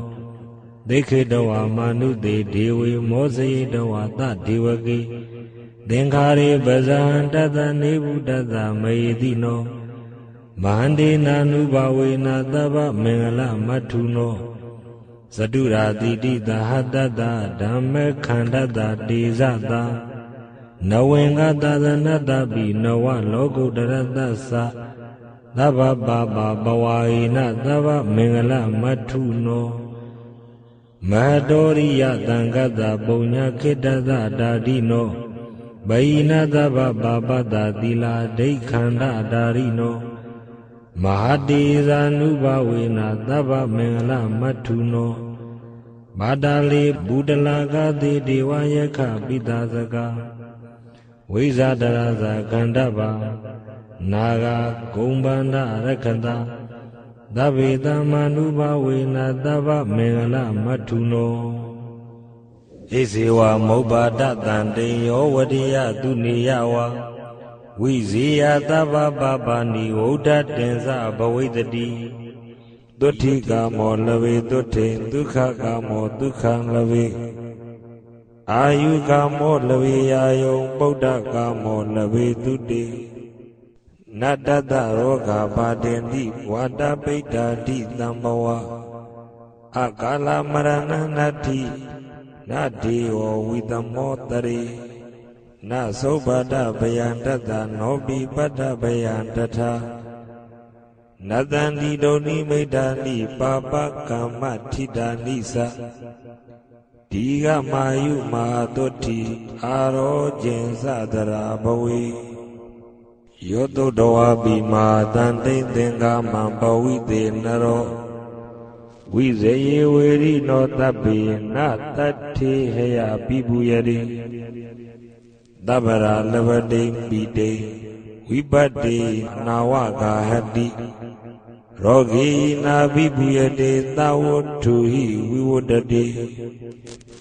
သိခေတဝါမာနုတေဒေဝေမောဇယေတဝါသဒေဝကေသင်္ခါရေပဇံတတနေဗုတတမေတိနောမန္တေနာနုဘဝေနသဗ္ဗမင်္ဂလမတ္ထုနောသတုရာတိတိသဟတတဓမ္မခန္ဓတတေဇတနဝေင္ကသနတပိနဝလောကုတ္တရတ္တသသဗ္ဗပါပဘဝေနသဗ္ဗမင်္ဂလမတ္ထုနောမဟတောရိယတံဂတပုညခိတသတာတိနောဘိနသဗ္ဗပါပတသီလာဒိဋ္ဌန္တတာရိနောမဟာတေဇာနုဘဝေနသဗ္ဗမင်္ဂလမတ္ထုနောဘာတာလေဘုဒ္ဓလာကတိဒေဝယခပိတာစကဝိဇာတရဇာခန္ဓဗာနာဂဂုံဗန္ဒရခတသဗ္ဗေတမနုဘဝေနသဗ္ဗမင်္ဂလမတ္ထုနောဣဇေဝမௌဘာဒတံတေယောဝတိယသူနေယဝါဝိဇေယသဗ္ဗပါပါဏိဝုဒ္ဓတင်္စဘဝိတတိသုဋ္ဌိကာမောလဝေသုဋ္ဌိဒုက္ခကာမောဒုက္ခံလဝေအာယုကာမောလဝေယာယုံပုဒ္ဓကာမောလဝေတုတိနတ္တတရောဂပါတေတိဝါတပိဋ္ဌာတိသံဘဝအကာလမရဏနတ္တိနတေဝဝိတမောတရေနသောဘဒဗယံတတနောပိပတ္တဗယံတထာနတံတိဒုန်ိမိဋ္ဌာနိပါပကမ္မထိတာနိသ ဒီကမာယုမာတုတိအာရောကျင်စတရာဘဝေယောတုတဝါပိမာတန်သိမ့်သင်္ကာမံပဝိသေနရောဝိဇယေဝေရိနောတပ္ပေနတတ္ထေဟယပိပုယတိတပ္ပရာလဗတိပိတေဝိပတ္တိနာဝဂာဟတိရောဂေနာပိပုယတေသဝတ္ထုဟိဝိဝတ္တတိ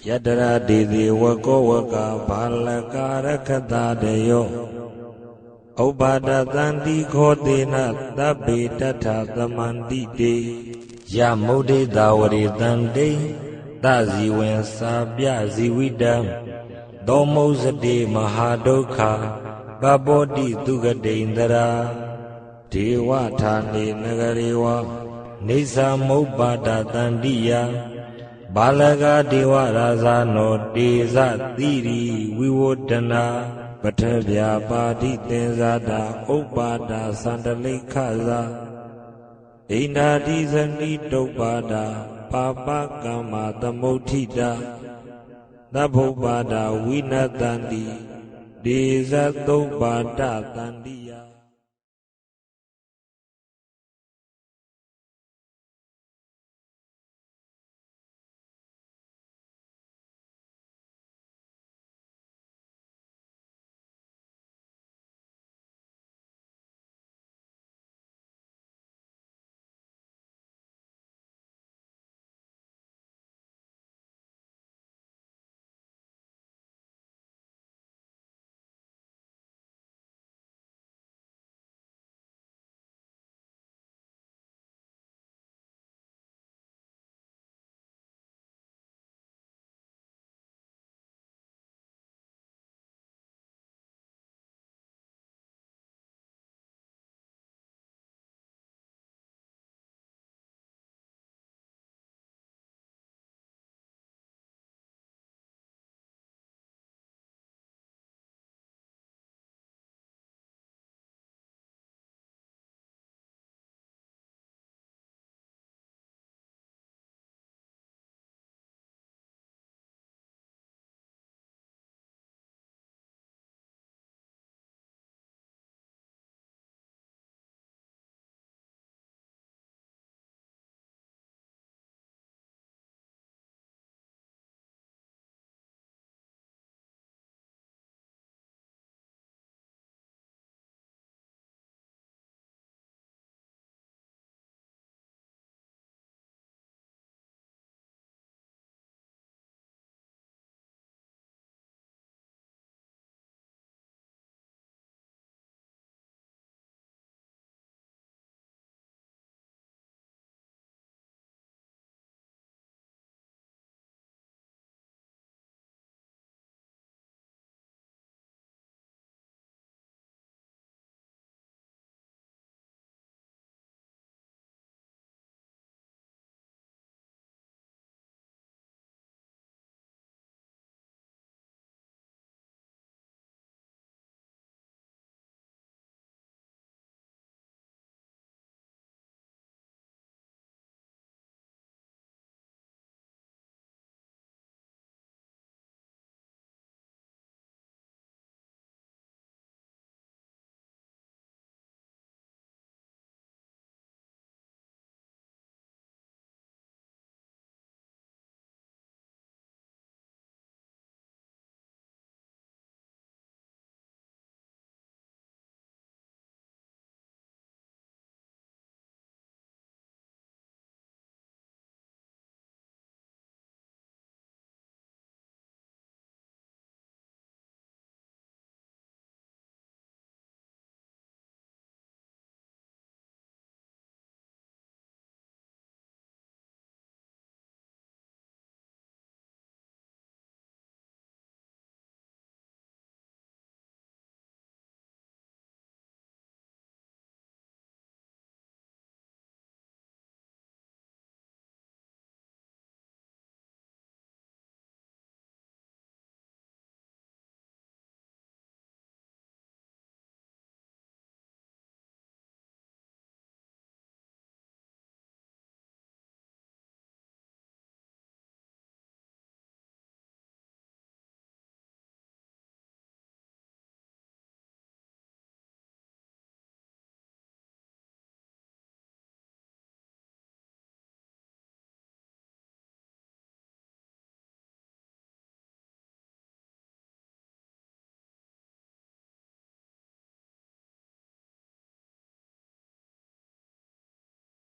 ယတရာဒေသေဝကောဝကဘာလကာရခတာတယောဥပါဒသန္တိခောတေနသဗ္ဗေတထသမန္တိတေယမုဒိတာဝရေတန္တိသဇီဝံစာပြဇီဝိတံသောမုစတိမဟာဒုက္ခပပောတိသူကတိန္တရာဒေဝဌာနေနဂရေဝနေသမုပ္ပါဒတန္တိယဘာလကဒေဝရာဇာနောတေဇတိရိဝိဝတ္တနာပထဗျာပါတိသင်္ဇာတာဥပ္ပါဒသန္တလိခဇာဣန္ဒာတိဇနိတုပ္ပါဒပါပကမ္မသမုဋ္ဌိတာသဗ္ဗုပ္ပါဒဝိနတန္တိဒေဇသုပ္ပါဒတန္တိယ